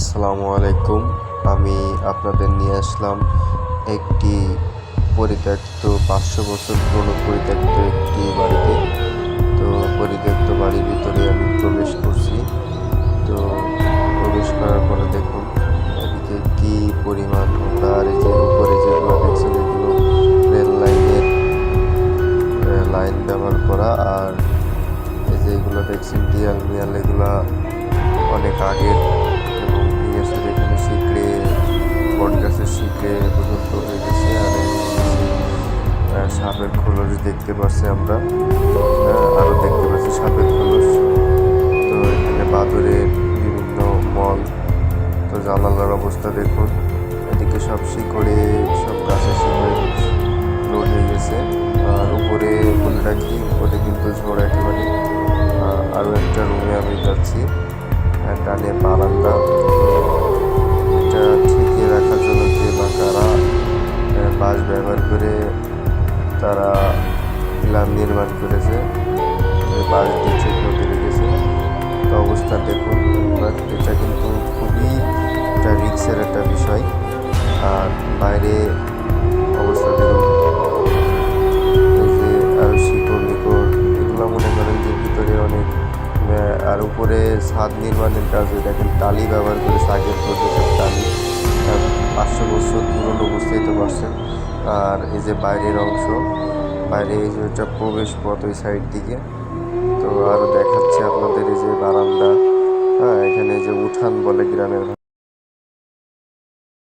আসসালামু আলাইকুম। আমি আপনাদের নিয়ে আসলাম একটি পরিত্যক্ত 500 বছর পুরনো পরিত্যক্ত একটি বাড়িতে। তো পরিত্যক্ত বাড়ির ভিতরে আমি প্রবেশ করছি। তো প্রবেশ করার পরে দেখুন এদিকে কি পরিমাণ নোংরা, আর এই যে উপরে যেগুলো দেখছেন এগুলো রেল লাইনের লাইন ব্যবহার করা, আর এই যে এগুলো দেখছেন দেয়াল মিয়াল এগুলা অনেক আগের এবং ভেঙে চুরে এখানে শিকড়ে বট গাছের শিকড়ে পর্যন্ত হয়ে গেছে। আর এই সাপের খোলস দেখতে পাচ্ছি আমরা, আরও দেখতে পাচ্ছি সাপের খোলস। তো এখানে বাদুরের বিভিন্ন মল। তো জানালার অবস্থা দেখুন, এদিকে সব শিকড়ে সব গাছের শিকড়ে লোড হয়ে গেছে। আর উপরে বলে রাখি উপরে কিন্তু ঝড় একেবারে। আরও একটা রুমে আমি যাচ্ছি, ডানে বারান্দা। এটা ঠিকিয়ে রাখার জন্য যে বা কারা বাঁশ ব্যবহার করে তারা প্ল্যান নির্মাণ করেছে, বাঁশ দিয়ে ঠিক মতো রেখেছে। তো অবস্থা দেখুন, এটা কিন্তু খুবই একটা রিক্সের একটা বিষয়। আর বাইরে অবস্থা দেখুন, এই যে আরও শিকড় নিকড় এগুলো মনে করেন যে ভিতরে অনেক। আর উপরে ছাদ নির্মাণের কাজে দেখেন টালি ব্যবহার করেছে, আগের প্রদেশের টালি, 500 বছর পুরনো, বুঝতেই তো পারছেন। আর এই যে বাইরের অংশ, বাইরে এই যে এটা প্রবেশ পথ ওই সাইড দিকে। তো আরও দেখাচ্ছে আপনাদের এই যে বারান্দা, এখানে যে উঠান বলে গ্রামের